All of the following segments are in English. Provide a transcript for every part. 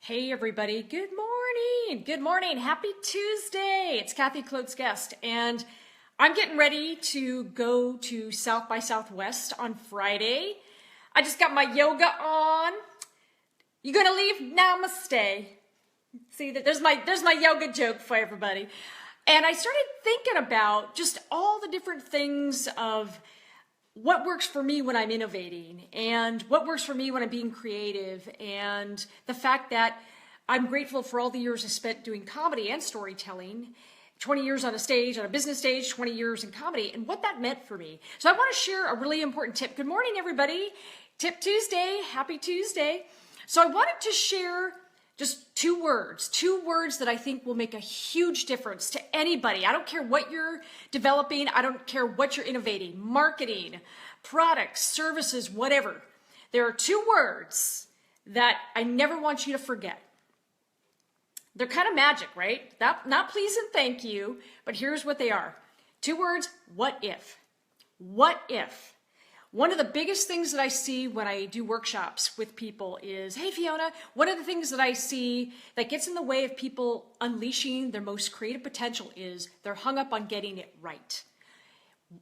Hey everybody, good morning. Good morning. Happy Tuesday. It's Kathy Klotz-Guest, and I'm getting ready to go to South by Southwest on Friday. I just got my yoga on. You gonna leave? Namaste. See, there's my yoga joke for everybody. And I started thinking about just all the different things of what works for me when I'm innovating and what works for me when I'm being creative, and the fact that I'm grateful for all the years I spent doing comedy and storytelling, 20 years on a stage, on a business stage, 20 years in comedy, and what that meant for me. So I want to share a really important tip. Good morning, everybody. Tip Tuesday. Happy Tuesday. So I wanted to share just two words that I think will make a huge difference to anybody. I don't care what you're developing. I don't care what you're innovating, marketing, products, services, whatever. There are two words that I never want you to forget. They're kind of magic, right? Not please and thank you, but here's what they are. Two words, what if? What if? One of the biggest things that I see when I do workshops with people is, hey Fiona, one of the things that I see that gets in the way of people unleashing their most creative potential is they're hung up on getting it right.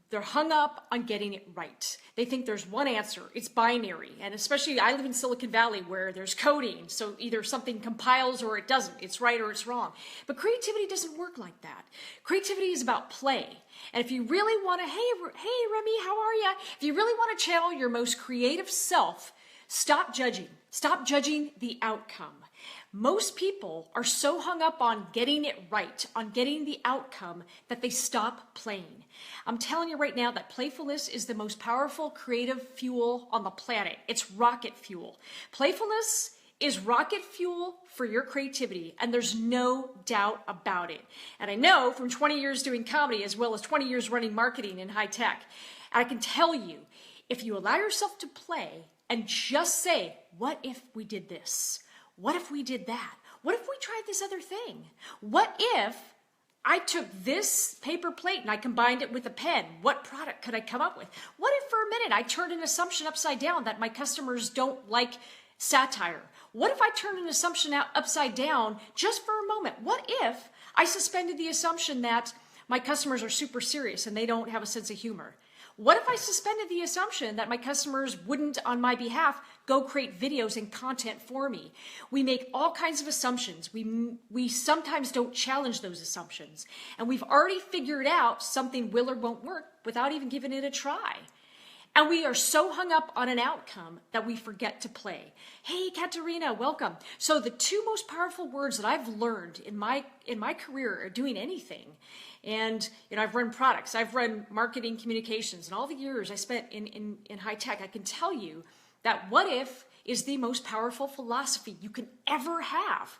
They're hung up on getting it right. They think there's one answer. It's binary. And especially I live in Silicon Valley where there's coding. So either something compiles or it doesn't. It's right or it's wrong. But creativity doesn't work like that. Creativity is about play. And if you really want to, hey Remy, how are you? If you really want to channel your most creative self, stop judging. Stop judging the outcome. Most people are so hung up on getting it right, on getting the outcome, that they stop playing. I'm telling you right now that playfulness is the most powerful creative fuel on the planet. It's rocket fuel. Playfulness is rocket fuel for your creativity, and there's no doubt about it. And I know from 20 years doing comedy as well as 20 years running marketing in high tech, I can tell you, if you allow yourself to play and just say, what if we did this? What if we did that? What if we tried this other thing? What if I took this paper plate and I combined it with a pen? What product could I come up with? What if for a minute I turned an assumption upside down that my customers don't like satire? What if I turned an assumption upside down just for a moment? What if I suspended the assumption that my customers are super serious and they don't have a sense of humor? What if I suspended the assumption that my customers wouldn't, on my behalf, go create videos and content for me? We make all kinds of assumptions. We sometimes don't challenge those assumptions. And we've already figured out something will or won't work without even giving it a try. And we are so hung up on an outcome that we forget to play. Hey, Katerina, welcome. So the two most powerful words that I've learned in my career are doing anything. And I've run products, I've run marketing communications, and all the years I spent in high tech, I can tell you that what if is the most powerful philosophy you can ever have.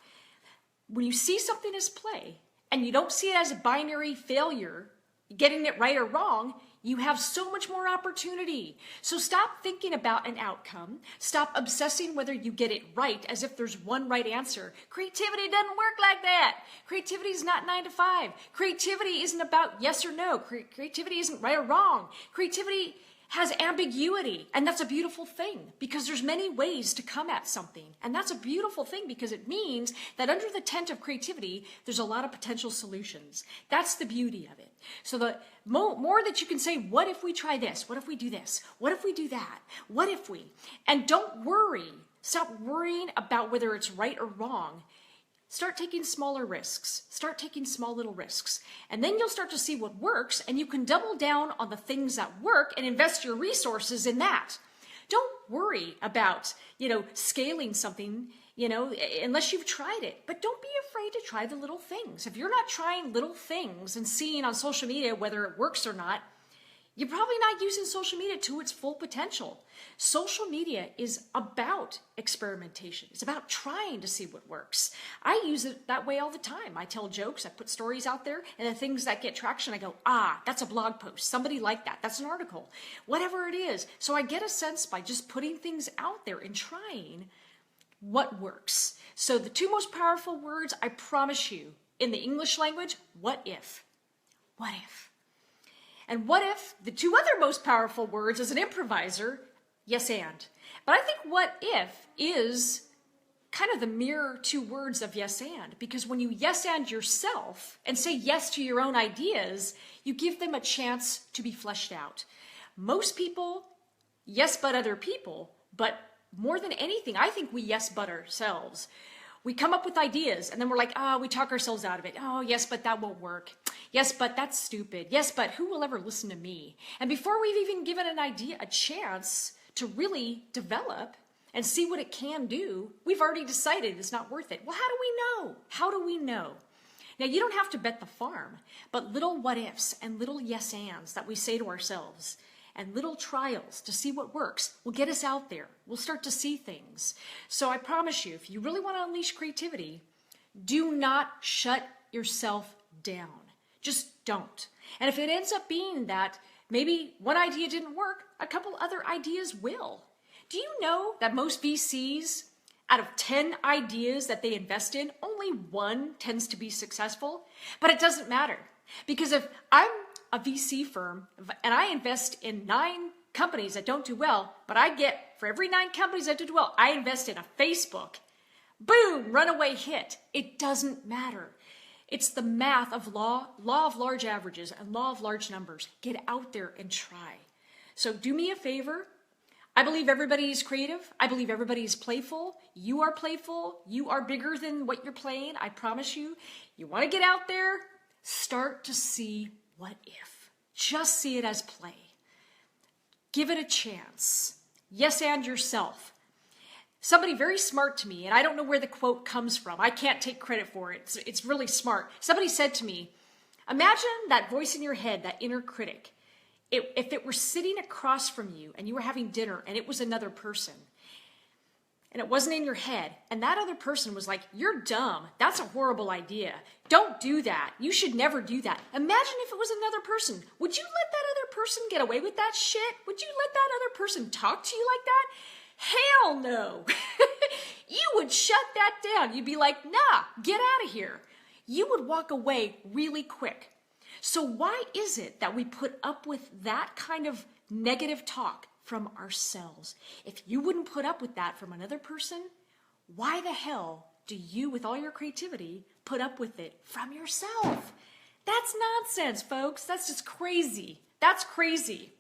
When you see something as play and you don't see it as a binary failure, getting it right or wrong, you have so much more opportunity. So stop thinking about an outcome. Stop obsessing whether you get it right as if there's one right answer. Creativity doesn't work like that. Creativity is not 9 to 5. Creativity isn't about yes or no. Creativity isn't right or wrong. Creativity has ambiguity, and that's a beautiful thing because there's many ways to come at something. And that's a beautiful thing because it means that under the tent of creativity, there's a lot of potential solutions. That's the beauty of it. So the more that you can say, what if we try this? What if we do this? What if we do that? What if we? And don't worry. Stop worrying about whether it's right or wrong. Start taking smaller risks. Start taking small little risks. And then you'll start to see what works, and you can double down on the things that work and invest your resources in that. Don't worry about, scaling something, unless you've tried it. But don't be afraid to try the little things. If you're not trying little things and seeing on social media whether it works or not, you're probably not using social media to its full potential. Social media is about experimentation. It's about trying to see what works. I use it that way all the time. I tell jokes, I put stories out there, and the things that get traction, I go, that's a blog post. Somebody liked that. That's an article. Whatever it is. So I get a sense by just putting things out there and trying what works. So the two most powerful words, I promise you, in the English language, what if? What if? And what if the two other most powerful words as an improviser, yes and. But I think what if is kind of the mirror two words of yes and, because when you yes and yourself and say yes to your own ideas, you give them a chance to be fleshed out. Most people yes but other people, but more than anything, I think we yes but ourselves. We come up with ideas and then we're like, we talk ourselves out of it. Oh, yes, but that won't work. Yes, but that's stupid. Yes, but who will ever listen to me? And before we've even given an idea a chance to really develop and see what it can do, we've already decided it's not worth it. Well, how do we know? How do we know? Now, you don't have to bet the farm, but little what ifs and little yes ands that we say to ourselves and little trials to see what works will get us out there. We'll start to see things. So I promise you, if you really want to unleash creativity, do not shut yourself down. Just don't. And if it ends up being that maybe one idea didn't work, a couple other ideas will. Do you know that most VCs, out of 10 ideas that they invest in, only one tends to be successful? But it doesn't matter, because if I'm a VC firm and I invest in 9 companies that don't do well, but I get, for every 9 companies that do well, I invest in a Facebook, boom, runaway hit. It doesn't matter. It's the math of law of large averages and law of large numbers. Get out there and try. So do me a favor. I believe everybody is creative. I believe everybody is playful. You are playful. You are bigger than what you're playing. I promise you. You want to get out there, start to see what if. Just see it as play. Give it a chance. Yes, and yourself. Somebody very smart to me, and I don't know where the quote comes from. I can't take credit for it. It's really smart. Somebody said to me, imagine that voice in your head, that inner critic. If it were sitting across from you and you were having dinner and it was another person and it wasn't in your head and that other person was like, you're dumb. That's a horrible idea. Don't do that. You should never do that. Imagine if it was another person. Would you let that other person get away with that shit? Would you let that other person talk to you like that? Hell no. You would shut that down. You'd be like, nah, get out of here. You would walk away really quick. So why is it that we put up with that kind of negative talk from ourselves? If you wouldn't put up with that from another person, why the hell do you, with all your creativity, put up with it from yourself? That's nonsense, folks. That's just crazy. That's crazy.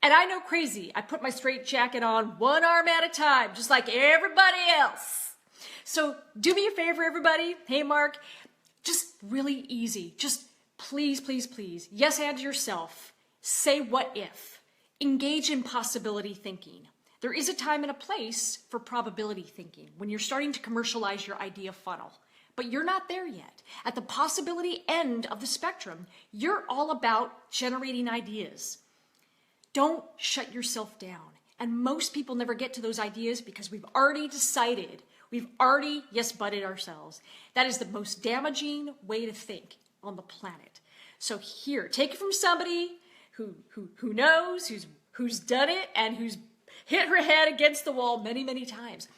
And I know crazy. I put my straight jacket on one arm at a time, just like everybody else. So do me a favor, everybody. Hey, Mark, just really easy. Just please, please, please, yes and yourself. Say what if. Engage in possibility thinking. There is a time and a place for probability thinking when you're starting to commercialize your idea funnel. But you're not there yet. At the possibility end of the spectrum, you're all about generating ideas. Don't shut yourself down. And most people never get to those ideas because we've already decided, we've already yes-butted ourselves. That is the most damaging way to think on the planet. So here, take it from somebody who knows, who's done it, and who's hit her head against the wall many, many times.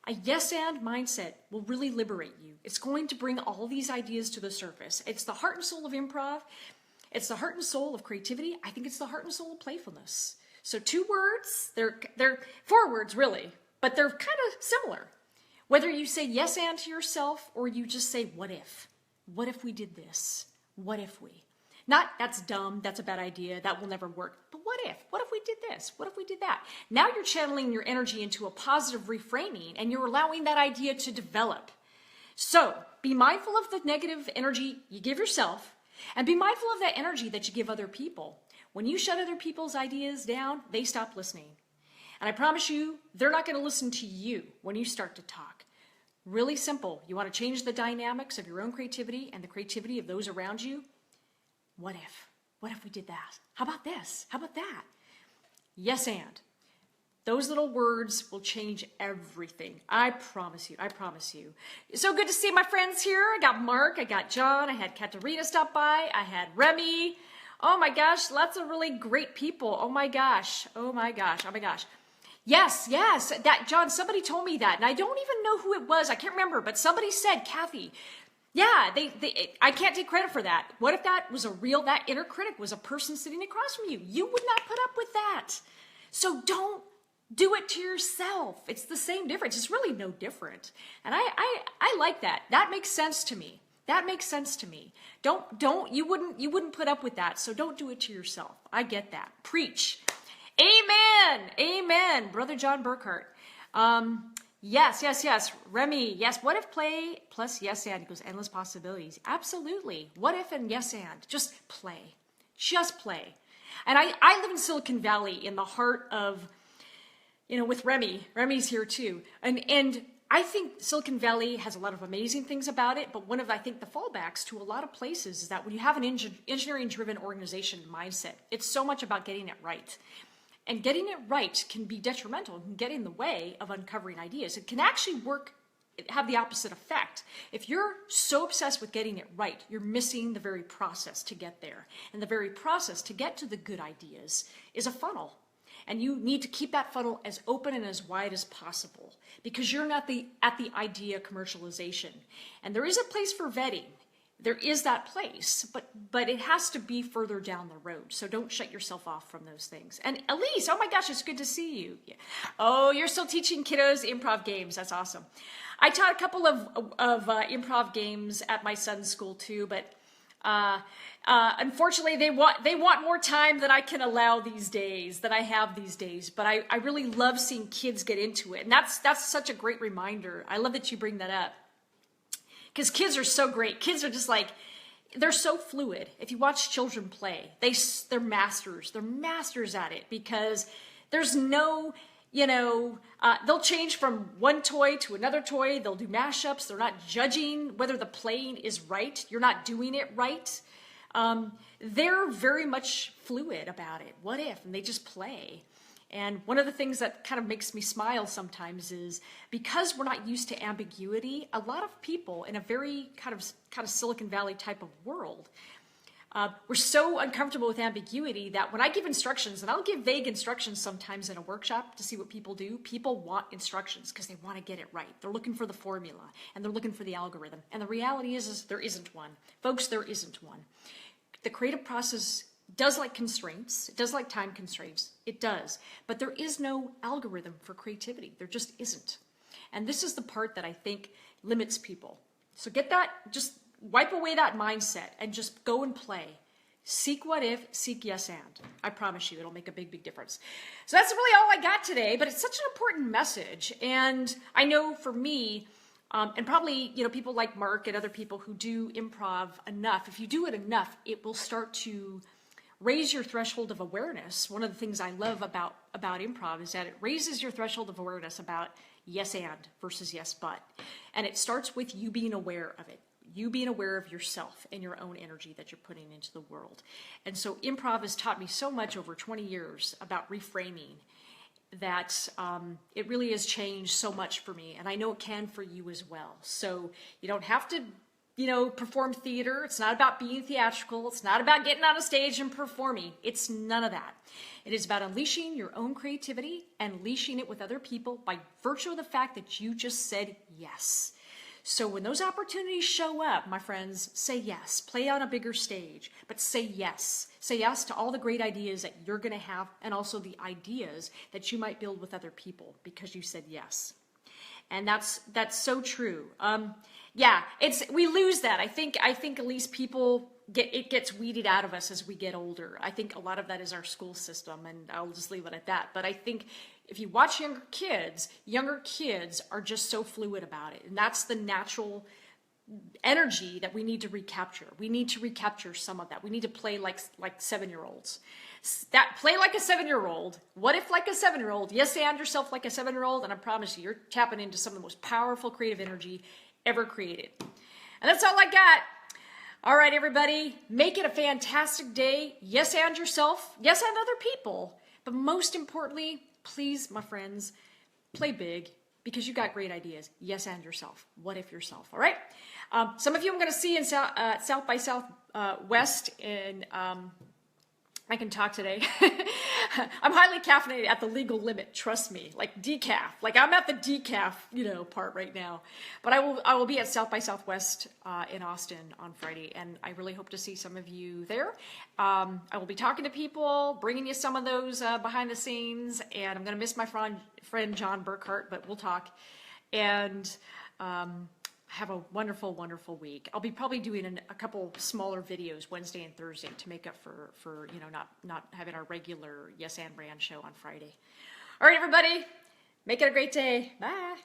A yes and mindset will really liberate you. It's going to bring all these ideas to the surface. It's the heart and soul of improv. It's the heart and soul of creativity. I think it's the heart and soul of playfulness. So 2 words, they're 4 words really, but they're kind of similar. Whether you say yes and to yourself or you just say what if. What if we did this? What if we? Not that's dumb, that's a bad idea, that will never work. But what if? What if we did this? What if we did that? Now you're channeling your energy into a positive reframing and you're allowing that idea to develop. So be mindful of the negative energy you give yourself and be mindful of that energy that you give other people. When you shut other people's ideas down, they stop listening. And I promise you, they're not going to listen to you when you start to talk. Really simple. You want to change the dynamics of your own creativity and the creativity of those around you? What if? What if we did that? How about this? How about that? Yes, and. Those little words will change everything. I promise you. I promise you. So good to see my friends here. I got Mark. I got John. I had Katerina stop by. I had Remy. Oh my gosh. Lots of really great people. Oh my gosh. Oh my gosh. Oh my gosh. Yes, yes. That John, somebody told me that. And I don't even know who it was. I can't remember. But somebody said, Kathy, yeah, I can't take credit for that. What if that was that inner critic was a person sitting across from you? You would not put up with that. So don't do it to yourself. It's the same difference. It's really no different. And I like that. That makes sense to me. That makes sense to me. You wouldn't put up with that. So don't do it to yourself. I get that. Preach. Amen. Amen. Brother John Burkhart. Yes. Remy, yes. What if play plus yes and equals endless possibilities? Absolutely. What if and yes and? Just play. Just play. And I live in Silicon Valley in the heart of, with Remy. Remy's here too. And I think Silicon Valley has a lot of amazing things about it, but one of, I think, the fallbacks to a lot of places is that when you have an engineering-driven organization mindset, it's so much about getting it right. And getting it right can be detrimental, it can get in the way of uncovering ideas. It can actually have the opposite effect. If you're so obsessed with getting it right, you're missing the very process to get there. And the very process to get to the good ideas is a funnel. And you need to keep that funnel as open and as wide as possible because you're not at the idea commercialization. And there is a place for vetting. There is that place, but it has to be further down the road. So don't shut yourself off from those things. And Elise, oh my gosh, it's good to see you. Yeah. Oh, you're still teaching kiddos improv games. That's awesome. I taught a couple of improv games at my son's school too, but unfortunately, they want more time than I can allow these days, than I have these days. But I really love seeing kids get into it. And that's such a great reminder. I love that you bring that up. Because kids are so great. Kids are just like, they're so fluid. If you watch children play, they're masters. They're masters at it because there's no, they'll change from one toy to another toy. They'll do mashups. They're not judging whether the playing is right. You're not doing it right. They're very much fluid about it. What if? And they just play. And one of the things that kind of makes me smile sometimes is because we're not used to ambiguity, a lot of people in a very kind of Silicon Valley type of world, we're so uncomfortable with ambiguity that when I give instructions, and I'll give vague instructions sometimes in a workshop to see what people do, people want instructions because they want to get it right. They're looking for the formula and they're looking for the algorithm. And the reality is there isn't one. Folks, there isn't one. The creative process does like constraints. It does like time constraints. It does. But there is no algorithm for creativity. There just isn't. And this is the part that I think limits people. So get that, just wipe away that mindset and just go and play. Seek what if, seek yes and. I promise you, it'll make a big, big difference. So that's really all I got today, but it's such an important message. And I know for me, and probably, people like Mark and other people who do improv enough, if you do it enough, it will start to raise your threshold of awareness. One of the things I love about improv is that it raises your threshold of awareness about yes and versus yes but. And it starts with you being aware of it. You being aware of yourself and your own energy that you're putting into the world. And so improv has taught me so much over 20 years about reframing that it really has changed so much for me. And I know it can for you as well. So you don't have to perform theater. It's not about being theatrical. It's not about getting on a stage and performing. It's none of that. It is about unleashing your own creativity and unleashing it with other people by virtue of the fact that you just said yes. So when those opportunities show up, my friends, say yes. Play on a bigger stage, but say yes. Say yes to all the great ideas that you're going to have and also the ideas that you might build with other people because you said yes. And that's so true. We lose that. I think at least people it gets weeded out of us as we get older. I think a lot of that is our school system, and I'll just leave it at that. But I think if you watch younger kids are just so fluid about it, and that's the natural energy that we need to recapture. We need to recapture some of that. We need to play like 7-year-olds. That play like a 7-year-old. What if like a 7-year-old? Yes, and yourself like a 7-year-old, and I promise you're tapping into some of the most powerful creative energy ever created. And that's all I got. All right, everybody, make it a fantastic day. Yes, and yourself. Yes, and other people. But most importantly, please, my friends, play big because you got great ideas. Yes, and yourself. What if yourself? All right. Some of you I'm going to see in South by Southwest in I can talk today. I'm highly caffeinated at the legal limit. Trust me, like decaf. Like I'm at the decaf, part right now. But I will be at South by Southwest in Austin on Friday, and I really hope to see some of you there. I will be talking to people, bringing you some of those behind the scenes, and I'm going to miss my friend John Burkhart, but we'll talk. And have a wonderful, wonderful week. I'll be probably doing a couple smaller videos Wednesday and Thursday to make up for not having our regular Yes and Brand show on Friday. All right, everybody, make it a great day. Bye.